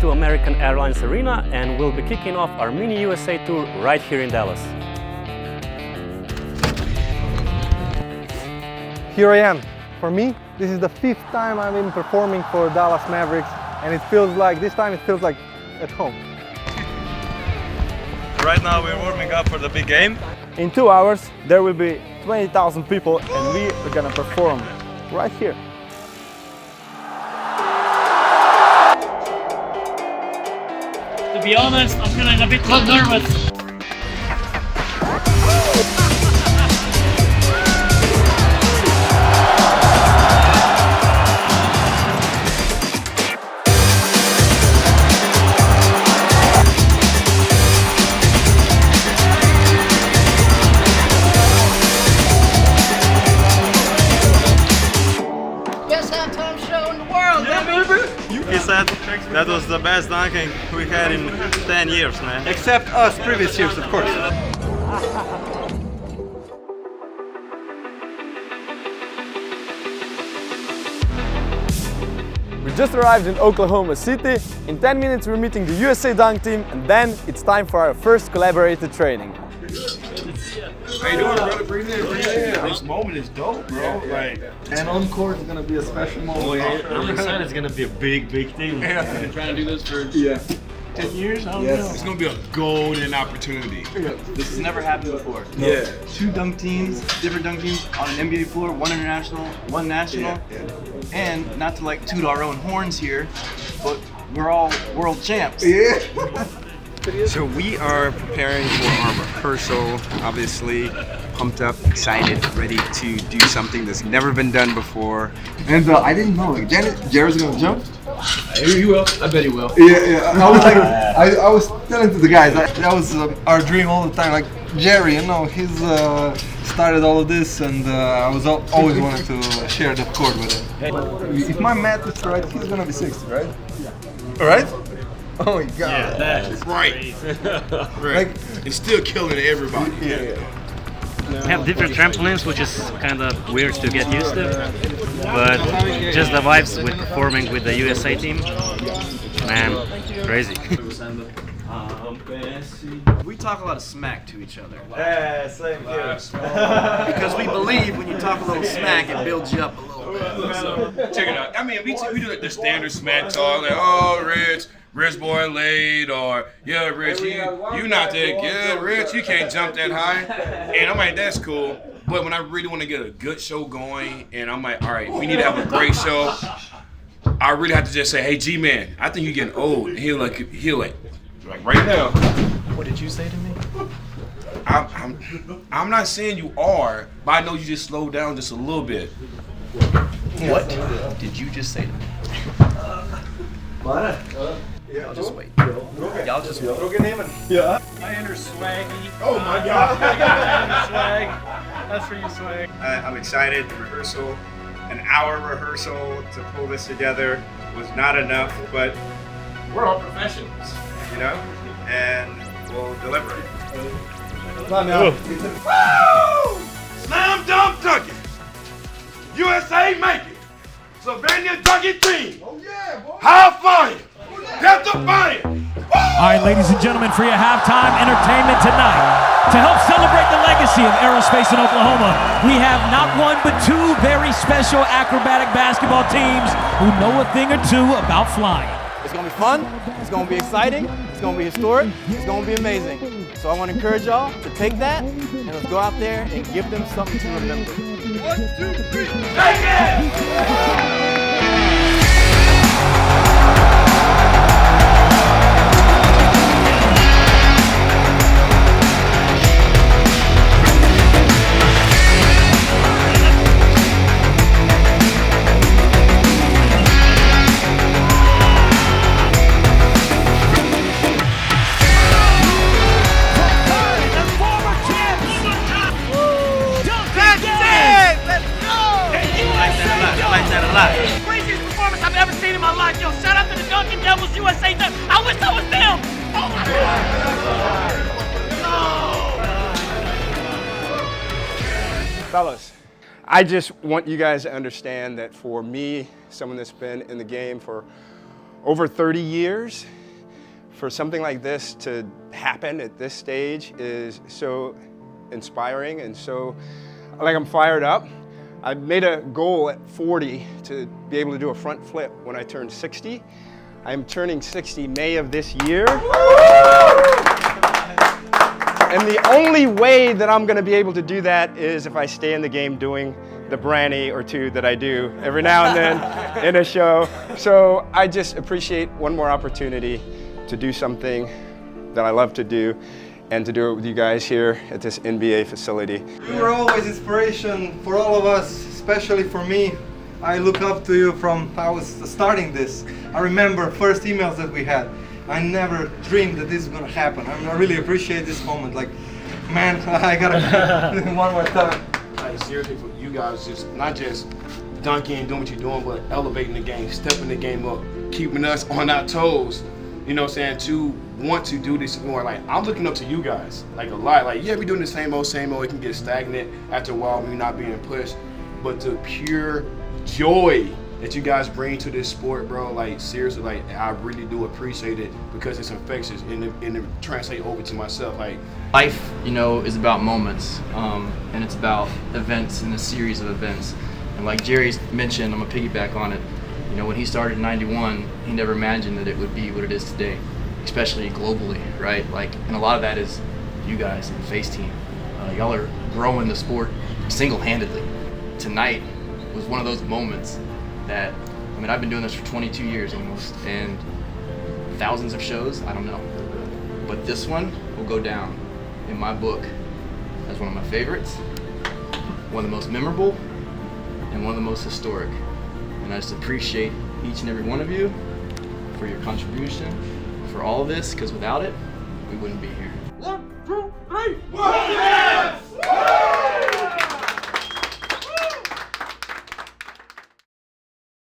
to American Airlines Arena and we'll be kicking off our mini USA tour right here in Dallas. Here I am. For me, this is the 5th time I've been performing for Dallas Mavericks, and this time it feels like at home. Right now we're warming up for the big game. In 2 hours there will be 20,000 people and we are gonna perform right here. To be honest, I'm feeling a bit nervous. He said that was the best dunking we had in 10 years, man. Except us previous years, of course. We just arrived in Oklahoma City. In 10 minutes we're meeting the USA dunk team and then it's time for our first collaborated training. How you doing, brother? Bring it in. This moment is dope, bro. Like, and on court is gonna be a special moment. Oh, yeah. I'm excited. It's gonna be a big thing. Yeah. I've been trying to do this for 10 years. I don't know. It's gonna be a golden opportunity. This has never happened before. Yeah. 2 dunk teams, different dunk teams on an NBA floor, 1 international, 1 national. And not to like toot our own horns here, but we're all world champs. Yeah. So we are preparing for our rehearsal, obviously pumped up, excited, ready to do something that's never been done before. And I didn't know, like, Jared's gonna jump? He will. I bet he will. Yeah. I was like, I was telling to the guys, that was our dream all the time. Like, Jerry, you know, he's started all of this, and I was always wanted to share the court with him. If my math is right, he's gonna be 60, right? All right? Oh my God. Yeah, that is right. Right. It's still killing everybody. Yeah. We have different trampolines, which is kind of weird to get used to, but just the vibes with performing with the USA team, man, crazy. We talk a lot of smack to each other. Yeah, same here. Because we believe when you talk a little smack, it builds you up a little bit. So, Check it out. I mean, we do like the standard smack talk, like, oh, Rich boy laid, or yeah, Rich, you not that good, Rich, you can't jump that high. And I'm like, that's cool. But when I really want to get a good show going, and I'm like, all right, we need to have a great show, I really have to just say, hey, G-Man, I think you're getting old. And he'll like right now. what did you say to me? I'm not saying you are, but I know you just slowed down just a little bit. What did you just say to me? Y'all just wait. Y'all just wait. I enter Swaggy. Oh my God. Swag. That's for you, Swag. I'm excited. The rehearsal, an hour rehearsal to pull this together was not enough, but We're all professionals. you know, and we'll deliver it. Woo! Slam dunk dunking. USA make it. Slovenian dunking team. Oh yeah, boy. High fire. Get the fire. All right, ladies and gentlemen, for your halftime entertainment tonight, to help celebrate the legacy of aerospace in Oklahoma, we have not one but 2 very special acrobatic basketball teams who know a thing or two about flying. It's gonna be fun, it's gonna be exciting, it's gonna be historic, it's gonna be amazing. So I wanna encourage y'all to take that and let's go out there and give them something to remember. 1, 2, 3. Take it! Craziest performance I've ever seen in my life. Yo, shout out to the Dunkin' Devils USA. I wish I was them. Oh my God. Fellas, I just want you guys to understand that for me, someone that's been in the game for over 30 years, for something like this to happen at this stage is so inspiring and so, like, I'm fired up. I made a goal at 40 to be able to do a front flip when I turn 60. I'm turning 60 May of this year. And the only way that I'm gonna be able to do that is if I stay in the game doing the branny or two that I do every now and then in a show. So I just appreciate one more opportunity to do something that I love to do and to do it with you guys here at this NBA facility. You were always inspiration for all of us, especially for me. I look up to you from I was starting this. I remember first emails that we had. I never dreamed that this is gonna happen. I really appreciate this moment. Like, man, I gotta one more time. Like, seriously, for you guys, just not just dunking and doing what you're doing, but elevating the game, stepping the game up, keeping us on our toes. You know what I'm saying? To want to do this more. Like, I'm looking up to you guys, like, a lot. Like, yeah, we're doing the same old, it can get stagnant after a while when you're not being pushed. But the pure joy that you guys bring to this sport, bro, like, seriously, like, I really do appreciate it because it's infectious and it translates over to myself. Like, life, you know, is about moments, and it's about events and a series of events. And like Jerry's mentioned, I'm gonna piggyback on it. You know, when he started in '91, he never imagined that it would be what it is today, especially globally, right? Like, and a lot of that is you guys and the FACE team. Y'all are growing the sport single-handedly. Tonight was one of those moments that, I mean, I've been doing this for 22 years almost, and thousands of shows, I don't know. But this one will go down in my book as one of my favorites, one of the most memorable, and one of the most historic. And I just appreciate each and every one of you for your contribution, for all of this, because without it, we wouldn't be here. 1, 2, 3.